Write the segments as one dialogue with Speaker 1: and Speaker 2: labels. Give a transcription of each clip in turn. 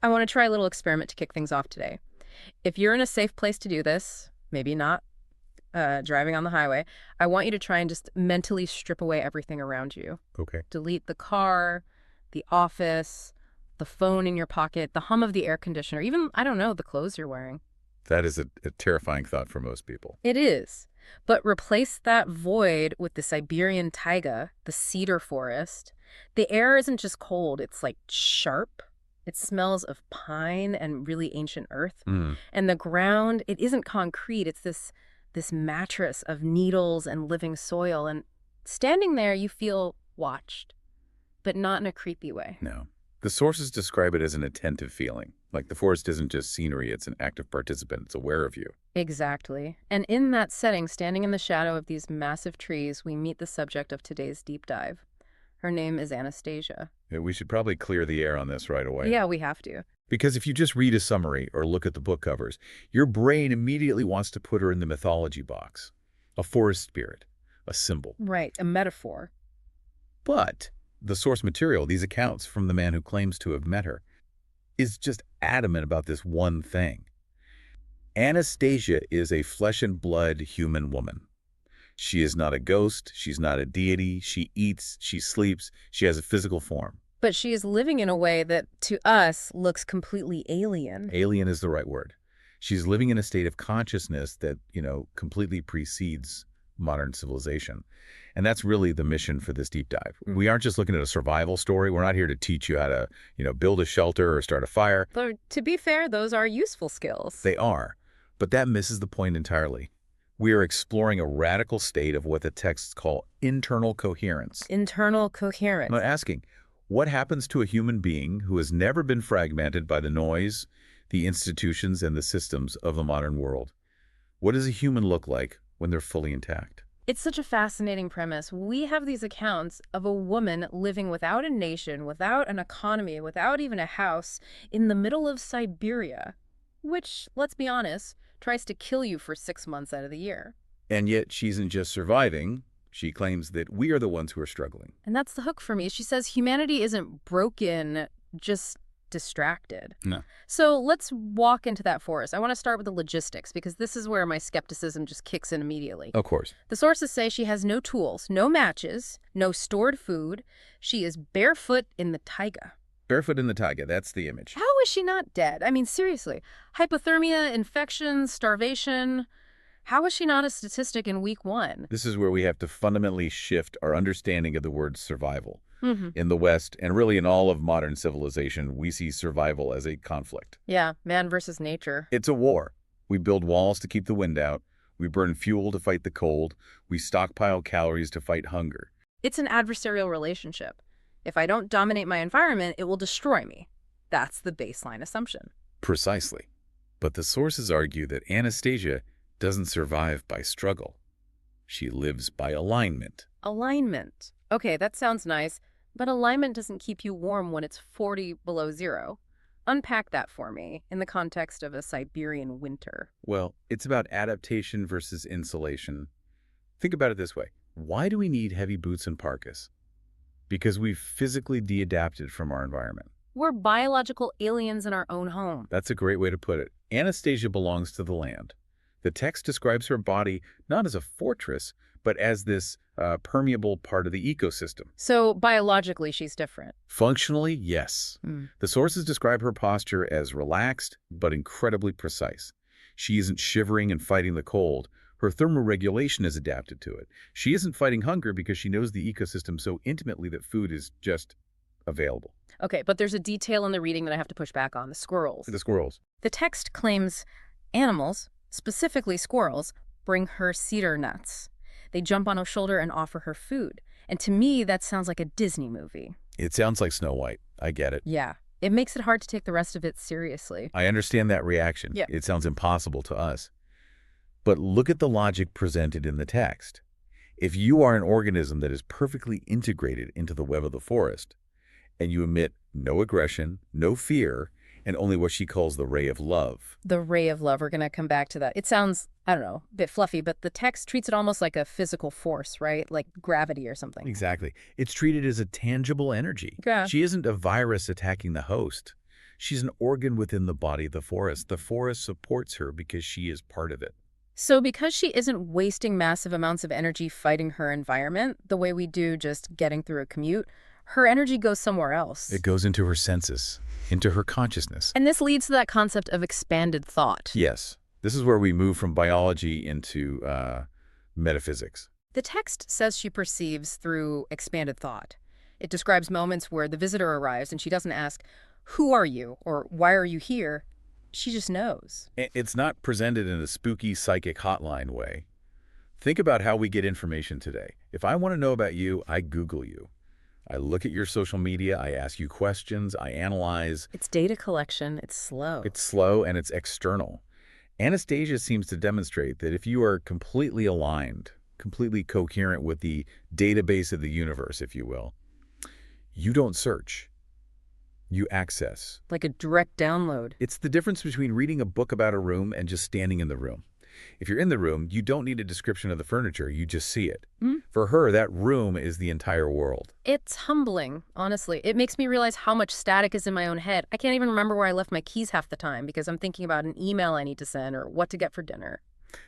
Speaker 1: I want to try a little experiment to kick things off today. If you're in a safe place to do this, maybe not driving on the highway, I want you to try and just mentally strip away everything around you.
Speaker 2: Okay.
Speaker 1: Delete the car, the office, the phone in your pocket, the hum of the air conditioner, even, I don't know, the clothes you're wearing.
Speaker 2: That is a terrifying thought for most people.
Speaker 1: It is. But replace that void with the Siberian taiga, the cedar forest. The air isn't just cold, it's like sharp. It smells of pine and really ancient earth.
Speaker 2: Mm.
Speaker 1: And the ground, it isn't concrete, it's this mattress of needles and living soil. And standing there, you feel watched, but not in a creepy way.
Speaker 2: No. The sources describe it as an attentive feeling. Like the forest isn't just scenery, it's an active participant. It's aware of you.
Speaker 1: Exactly. And in that setting, standing in the shadow of these massive trees, we meet the subject of today's deep dive. Her name is Anastasia.
Speaker 2: Yeah, we should probably clear the air on this right away.
Speaker 1: Yeah, we have to.
Speaker 2: Because if you just read a summary or look at the book covers, your brain immediately wants to put her in the mythology box. A forest spirit, a symbol.
Speaker 1: Right, a metaphor.
Speaker 2: But the source material, these accounts from the man who claims to have met her, is just adamant about this one thing. Anastasia is a flesh and blood human woman. She is not a ghost, she's not a deity, she eats, she sleeps, she has a physical form.
Speaker 1: But she is living in a way that, to us, looks completely alien.
Speaker 2: Alien is the right word. She's living in a state of consciousness that, completely precedes modern civilization. And that's really the mission for this deep dive. We aren't just looking at a survival story. We're not here to teach you how to, build a shelter or start a fire.
Speaker 1: But to be fair, those are useful skills.
Speaker 2: They are. But that misses the point entirely. We are exploring a radical state of what the texts call internal coherence.
Speaker 1: Internal coherence.
Speaker 2: I'm asking, what happens to a human being who has never been fragmented by the noise, the institutions, and the systems of the modern world? What does a human look like when they're fully intact?
Speaker 1: It's such a fascinating premise. We have these accounts of a woman living without a nation, without an economy, without even a house, in the middle of Siberia, which, let's be honest, tries to kill you for 6 months out of the year.
Speaker 2: And yet she isn't just surviving. She claims that we are the ones who are struggling.
Speaker 1: And that's the hook for me. She says humanity isn't broken, just distracted.
Speaker 2: No.
Speaker 1: So let's walk into that forest. I want to start with the logistics, because this is where my skepticism just kicks in immediately.
Speaker 2: Of course.
Speaker 1: The sources say she has no tools, no matches, no stored food. She is barefoot in the taiga.
Speaker 2: Barefoot in the taiga, that's the image.
Speaker 1: How is she not dead? I mean, seriously. Hypothermia, infections, starvation. How is she not a statistic in week 1?
Speaker 2: This is where we have to fundamentally shift our understanding of the word survival.
Speaker 1: Mm-hmm.
Speaker 2: In the West, and really in all of modern civilization, we see survival as a conflict.
Speaker 1: Yeah, man versus nature.
Speaker 2: It's a war. We build walls to keep the wind out. We burn fuel to fight the cold. We stockpile calories to fight hunger.
Speaker 1: It's an adversarial relationship. If I don't dominate my environment, it will destroy me. That's the baseline assumption.
Speaker 2: Precisely. But the sources argue that Anastasia doesn't survive by struggle. She lives by alignment.
Speaker 1: Alignment. Okay, that sounds nice, but alignment doesn't keep you warm when it's 40 below zero. Unpack that for me in the context of a Siberian winter.
Speaker 2: Well, it's about adaptation versus insulation. Think about it this way. Why do we need heavy boots and parkas? Because we've physically de-adapted from our environment.
Speaker 1: We're biological aliens in our own home.
Speaker 2: That's a great way to put it. Anastasia belongs to the land. The text describes her body not as a fortress, but as this permeable part of the ecosystem.
Speaker 1: So biologically, she's different.
Speaker 2: Functionally, yes. The sources describe her posture as relaxed, but incredibly precise. She isn't shivering and fighting the cold. Her thermoregulation is adapted to it. She isn't fighting hunger because she knows the ecosystem so intimately that food is just available.
Speaker 1: Okay, but there's a detail in the reading that I have to push back on, the squirrels.
Speaker 2: The squirrels.
Speaker 1: The text claims animals, specifically squirrels, bring her cedar nuts. They jump on her shoulder and offer her food. And to me, that sounds like a Disney movie.
Speaker 2: It sounds like Snow White. I get it.
Speaker 1: Yeah. It makes it hard to take the rest of it seriously.
Speaker 2: I understand that reaction.
Speaker 1: Yeah.
Speaker 2: It sounds impossible to us. But look at the logic presented in the text. If you are an organism that is perfectly integrated into the web of the forest, and you emit no aggression, no fear, and only what she calls the ray of love.
Speaker 1: The ray of love, we're going to come back to that. It sounds, I don't know, a bit fluffy, but the text treats it almost like a physical force, right? Like gravity or something.
Speaker 2: Exactly. It's treated as a tangible energy.
Speaker 1: Yeah.
Speaker 2: She isn't a virus attacking the host. She's an organ within the body of the forest. The forest supports her because she is part of it.
Speaker 1: So because she isn't wasting massive amounts of energy fighting her environment the way we do just getting through a commute, her energy goes somewhere else.
Speaker 2: It goes into her senses, into her consciousness.
Speaker 1: And this leads to that concept of expanded thought.
Speaker 2: Yes, this is where we move from biology into metaphysics.
Speaker 1: The text says she perceives through expanded thought. It describes moments where the visitor arrives and she doesn't ask, "Who are you?" or "Why are you here?" She just knows.
Speaker 2: It's not presented in a spooky psychic hotline way. Think about how we get information today. If I want to know about you, I Google you. I look at your social media, I ask you questions, I analyze.
Speaker 1: It's data collection. It's slow.
Speaker 2: It's slow and it's external. Anastasia seems to demonstrate that if you are completely aligned, completely coherent with the database of the universe, if you will, you don't search. You access.
Speaker 1: Like a direct download.
Speaker 2: It's the difference between reading a book about a room and just standing in the room. If you're in the room, you don't need a description of the furniture, you just see it.
Speaker 1: Mm.
Speaker 2: For her, that room is the entire world.
Speaker 1: It's humbling, honestly. It makes me realize how much static is in my own head. I can't even remember where I left my keys half the time because I'm thinking about an email I need to send or what to get for dinner.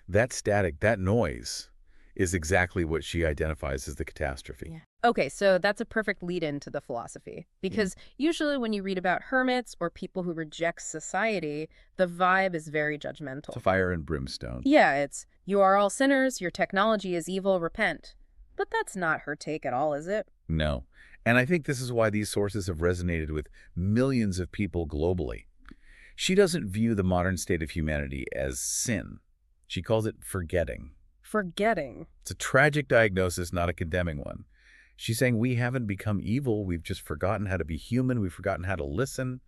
Speaker 2: That static, that noise, is exactly what she identifies as the catastrophe.
Speaker 1: Yeah. Okay, so that's a perfect lead-in to the philosophy. Because usually when you read about hermits or people who reject society, the vibe is very judgmental.
Speaker 2: It's a fire and brimstone.
Speaker 1: Yeah, it's, "You are all sinners, your technology is evil, repent." But that's not her take at all, is it?
Speaker 2: No. And I think this is why these sources have resonated with millions of people globally. She doesn't view the modern state of humanity as sin. She calls it forgetting.
Speaker 1: Forgetting.
Speaker 2: It's a tragic diagnosis, not a condemning one. She's saying we haven't become evil. We've just forgotten how to be human. We've forgotten how to listen,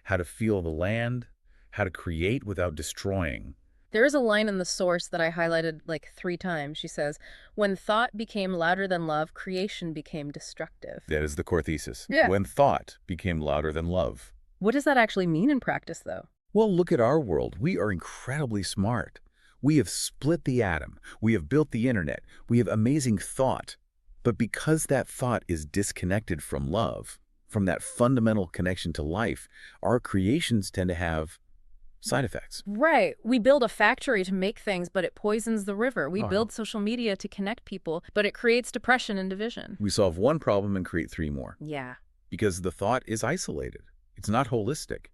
Speaker 2: how to feel the land, how to create without destroying.
Speaker 1: There is a line in the source that I highlighted like 3 times. She says, "When thought became louder than love, creation became destructive."
Speaker 2: That is the core thesis.
Speaker 1: Yeah.
Speaker 2: When thought became louder than love.
Speaker 1: What does that actually mean in practice, though?
Speaker 2: Well, look at our world. We are incredibly smart. We have split the atom. We have built the internet. We have amazing thought. But because that thought is disconnected from love, from that fundamental connection to life, our creations tend to have side effects.
Speaker 1: Right. We build a factory to make things, but it poisons the river. We
Speaker 2: Uh-huh.
Speaker 1: build social media to connect people, but it creates depression and division.
Speaker 2: We solve one problem and create 3 more.
Speaker 1: Yeah.
Speaker 2: Because the thought is isolated. It's not holistic.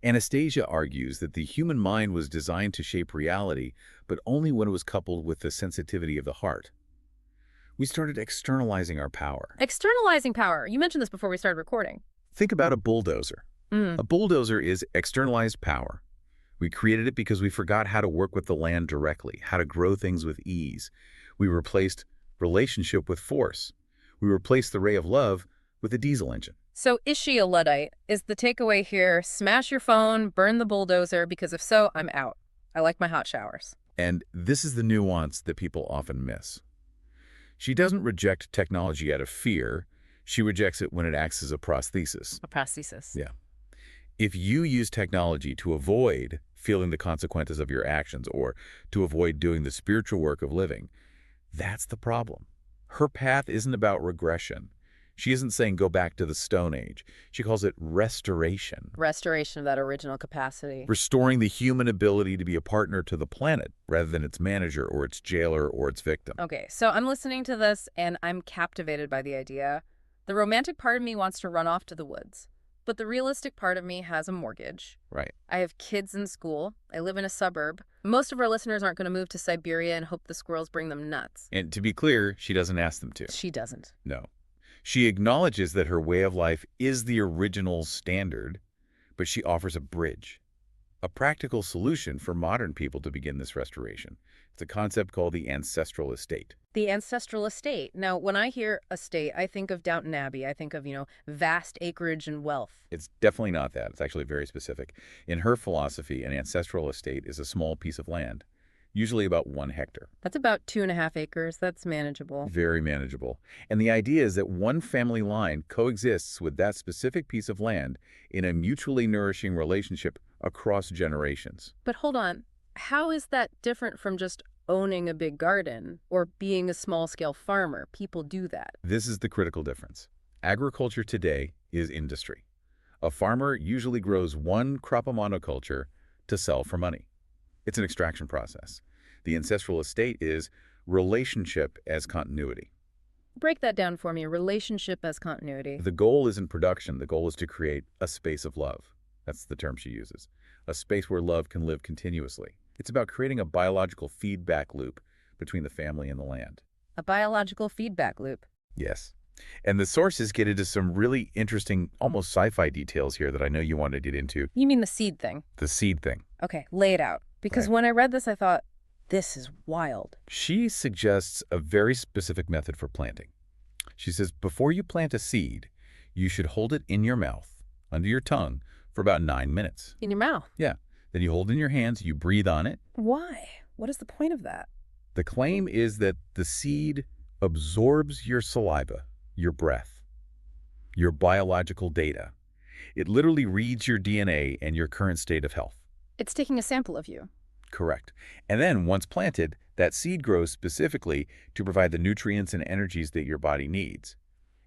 Speaker 2: Anastasia argues that the human mind was designed to shape reality, but only when it was coupled with the sensitivity of the heart. We started externalizing our power.
Speaker 1: Externalizing power. You mentioned this before we started recording.
Speaker 2: Think about a bulldozer. A bulldozer is externalized power. We created it because we forgot how to work with the land directly, how to grow things with ease. We replaced relationship with force. We replaced the ray of love with a diesel engine.
Speaker 1: So is she a Luddite? Is the takeaway here, smash your phone, burn the bulldozer, because if so, I'm out. I like my hot showers.
Speaker 2: And this is the nuance that people often miss. She doesn't reject technology out of fear. She rejects it when it acts as a prosthesis.
Speaker 1: A prosthesis.
Speaker 2: Yeah. If you use technology to avoid feeling the consequences of your actions or to avoid doing the spiritual work of living, that's the problem. Her path isn't about regression. She isn't saying go back to the Stone Age. She calls it restoration.
Speaker 1: Restoration of that original capacity.
Speaker 2: Restoring the human ability to be a partner to the planet rather than its manager or its jailer or its victim.
Speaker 1: Okay, so I'm listening to this and I'm captivated by the idea. The romantic part of me wants to run off to the woods, but the realistic part of me has a mortgage.
Speaker 2: Right.
Speaker 1: I have kids in school. I live in a suburb. Most of our listeners aren't going to move to Siberia and hope the squirrels bring them nuts.
Speaker 2: And to be clear, she doesn't ask them to.
Speaker 1: She doesn't.
Speaker 2: No. She acknowledges that her way of life is the original standard, but she offers a bridge, a practical solution for modern people to begin this restoration. It's a concept called the ancestral estate.
Speaker 1: The ancestral estate. Now, when I hear estate, I think of Downton Abbey. I think of, vast acreage and wealth.
Speaker 2: It's definitely not that. It's actually very specific. In her philosophy, an ancestral estate is a small piece of land, usually about 1 hectare.
Speaker 1: That's about 2.5 acres. That's manageable.
Speaker 2: Very manageable. And the idea is that one family line coexists with that specific piece of land in a mutually nourishing relationship across generations.
Speaker 1: But hold on. How is that different from just owning a big garden or being a small-scale farmer? People do that.
Speaker 2: This is the critical difference. Agriculture today is industry. A farmer usually grows one crop of monoculture to sell for money. It's an extraction process. The ancestral estate is relationship as continuity.
Speaker 1: Break that down for me. Relationship as continuity.
Speaker 2: The goal isn't production. The goal is to create a space of love. That's the term she uses. A space where love can live continuously. It's about creating a biological feedback loop between the family and the land.
Speaker 1: A biological feedback loop.
Speaker 2: Yes. And the sources get into some really interesting, almost sci-fi details here that I know you want to get into.
Speaker 1: You mean the seed thing?
Speaker 2: The seed thing.
Speaker 1: Okay, lay it out. Because
Speaker 2: Right.
Speaker 1: when I read this, I thought, this is wild.
Speaker 2: She suggests a very specific method for planting. She says before you plant a seed, you should hold it in your mouth, under your tongue, for about 9 minutes.
Speaker 1: In your mouth.
Speaker 2: Yeah. Then you hold it in your hands, you breathe on it.
Speaker 1: Why? What is the point of that?
Speaker 2: The claim is that the seed absorbs your saliva, your breath, your biological data. It literally reads your DNA and your current state of health.
Speaker 1: It's taking a sample of you.
Speaker 2: Correct. And then, once planted, that seed grows specifically to provide the nutrients and energies that your body needs.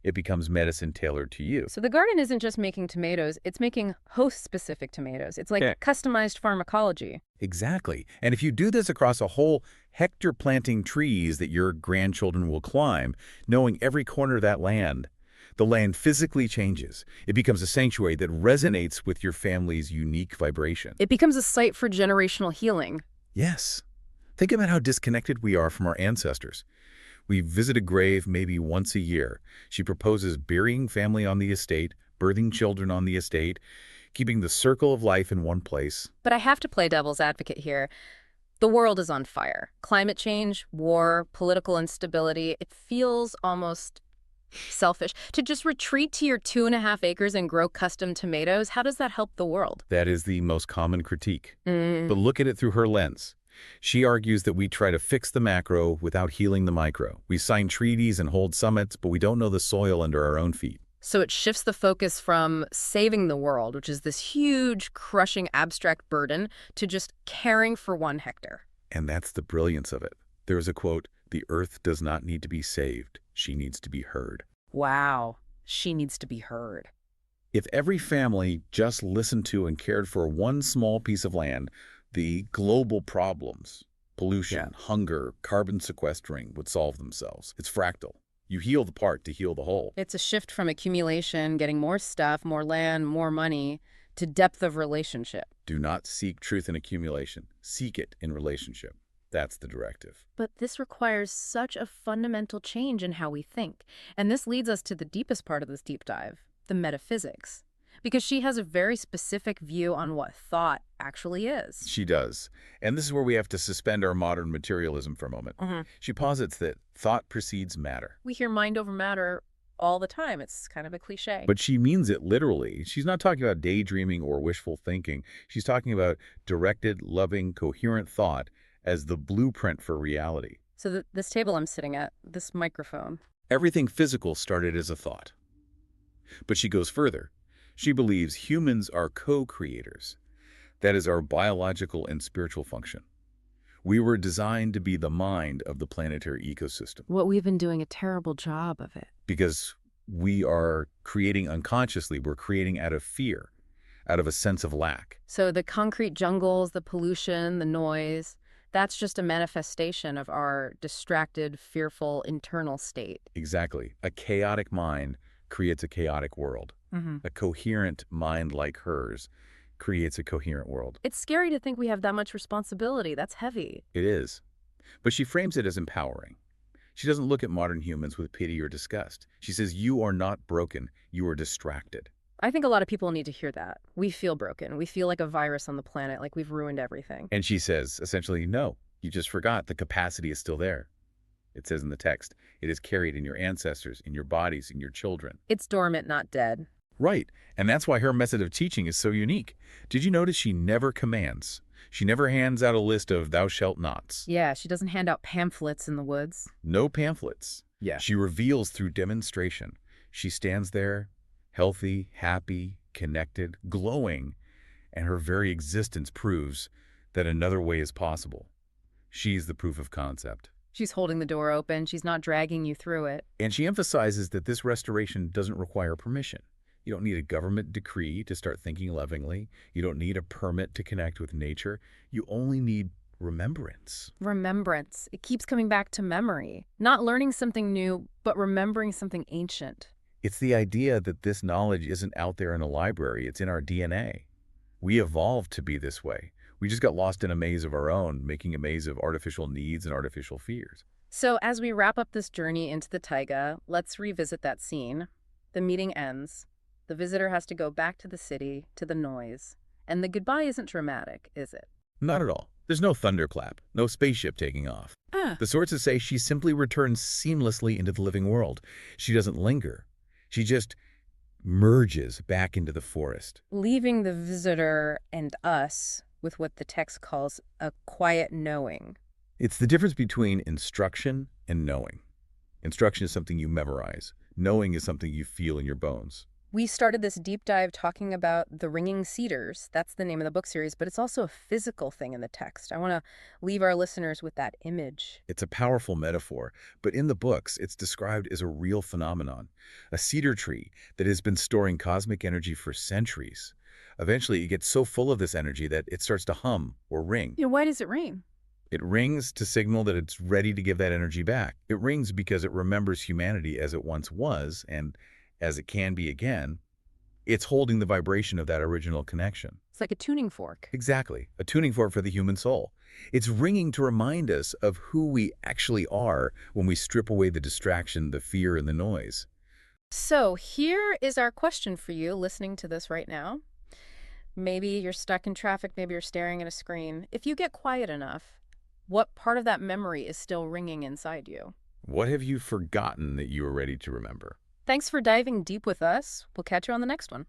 Speaker 2: It becomes medicine tailored to you.
Speaker 1: So the garden isn't just making tomatoes, it's making host-specific tomatoes. It's like
Speaker 2: Yeah.
Speaker 1: customized pharmacology.
Speaker 2: Exactly. And if you do this across a whole hectare planting trees that your grandchildren will climb, knowing every corner of that land, the land physically changes. It becomes a sanctuary that resonates with your family's unique vibration.
Speaker 1: It becomes a site for generational healing.
Speaker 2: Yes. Think about how disconnected we are from our ancestors. We visit a grave maybe once a year. She proposes burying family on the estate, birthing children on the estate, keeping the circle of life in one place.
Speaker 1: But I have to play devil's advocate here. The world is on fire. Climate change, war, political instability. It feels almost selfish. To just retreat to your 2.5 acres and grow custom tomatoes, how does that help the world?
Speaker 2: That is the most common critique.
Speaker 1: Mm.
Speaker 2: But look at it through her lens. She argues that we try to fix the macro without healing the micro. We sign treaties and hold summits, but we don't know the soil under our own feet.
Speaker 1: So it shifts the focus from saving the world, which is this huge, crushing, abstract burden, to just caring for 1 hectare.
Speaker 2: And that's the brilliance of it. There is a quote, "The earth does not need to be saved. She needs to be heard."
Speaker 1: Wow. She needs to be heard.
Speaker 2: If every family just listened to and cared for one small piece of land, the global problems, pollution, hunger, carbon sequestering would solve themselves. It's fractal. You heal the part to heal the whole.
Speaker 1: It's a shift from accumulation, getting more stuff, more land, more money, to depth of relationship.
Speaker 2: Do not seek truth in accumulation. Seek it in relationship. That's the directive.
Speaker 1: But this requires such a fundamental change in how we think. And this leads us to the deepest part of this deep dive, the metaphysics. Because she has a very specific view on what thought actually is.
Speaker 2: She does. And this is where we have to suspend our modern materialism for a moment. She posits that thought precedes matter.
Speaker 1: We hear mind over matter all the time. It's kind of a cliche.
Speaker 2: But she means it literally. She's not talking about daydreaming or wishful thinking. She's talking about directed, loving, coherent thought as the blueprint for reality.
Speaker 1: So this table I'm sitting at, this microphone.
Speaker 2: Everything physical started as a thought. But she goes further. She believes humans are co-creators. That is our biological and spiritual function. We were designed to be the mind of the planetary ecosystem.
Speaker 1: What we've been doing a terrible job of it.
Speaker 2: Because we are creating unconsciously. We're creating out of fear, out of a sense of lack.
Speaker 1: So the concrete jungles, the pollution, the noise, that's just a manifestation of our distracted, fearful, internal state.
Speaker 2: Exactly. A chaotic mind creates a chaotic world. A coherent mind like hers creates a coherent world.
Speaker 1: It's scary to think we have that much responsibility. That's heavy.
Speaker 2: It is. But she frames it as empowering. She doesn't look at modern humans with pity or disgust. She says, you are not broken. You are distracted.
Speaker 1: I think a lot of people need to hear that. We feel broken. We feel like a virus on the planet, like we've ruined everything.
Speaker 2: And she says, essentially, no, you just forgot. The capacity is still there. It says in the text, it is carried in your ancestors, in your bodies, in your children.
Speaker 1: It's dormant, not dead.
Speaker 2: Right. And that's why her method of teaching is so unique. Did you notice she never commands? She never hands out a list of thou shalt nots.
Speaker 1: Yeah, she doesn't hand out pamphlets in the woods.
Speaker 2: No pamphlets.
Speaker 1: Yeah.
Speaker 2: She reveals through demonstration. She stands there, healthy, happy, connected, glowing, and her very existence proves that another way is possible. She's the proof of concept.
Speaker 1: She's holding the door open. She's not dragging you through it.
Speaker 2: And she emphasizes that this restoration doesn't require permission. You don't need a government decree to start thinking lovingly. You don't need a permit to connect with nature. You only need remembrance.
Speaker 1: Remembrance. It keeps coming back to memory. Not learning something new, but remembering something ancient.
Speaker 2: It's the idea that this knowledge isn't out there in a library. It's in our DNA. We evolved to be this way. We just got lost in a maze of our own, making a maze of artificial needs and artificial fears.
Speaker 1: So as we wrap up this journey into the taiga, let's revisit that scene. The meeting ends. The visitor has to go back to the city, to the noise. And the goodbye isn't dramatic, is it?
Speaker 2: Not at all. There's no thunderclap, no spaceship taking off.
Speaker 1: Ah.
Speaker 2: The sources say she simply returns seamlessly into the living world. She doesn't linger. She just merges back into the forest.
Speaker 1: Leaving the visitor and us with what the text calls a quiet knowing.
Speaker 2: It's the difference between instruction and knowing. Instruction is something you memorize. Knowing is something you feel in your bones.
Speaker 1: We started this deep dive talking about the ringing cedars. That's the name of the book series, but it's also a physical thing in the text. I want to leave our listeners with that image.
Speaker 2: It's a powerful metaphor, but in the books, it's described as a real phenomenon. A cedar tree that has been storing cosmic energy for centuries. Eventually, it gets so full of this energy that it starts to hum or ring.
Speaker 1: Why does it ring?
Speaker 2: It rings to signal that it's ready to give that energy back. It rings because it remembers humanity as it once was, and as it can be again. It's holding the vibration of that original connection.
Speaker 1: It's like a tuning fork.
Speaker 2: Exactly, a tuning fork for the human soul. It's ringing to remind us of who we actually are when we strip away the distraction, the fear, and the noise.
Speaker 1: So here is our question for you listening to this right now. Maybe you're stuck in traffic, maybe you're staring at a screen. If you get quiet enough, what part of that memory is still ringing inside you?
Speaker 2: What have you forgotten that you are ready to remember?
Speaker 1: Thanks for diving deep with us. We'll catch you on the next one.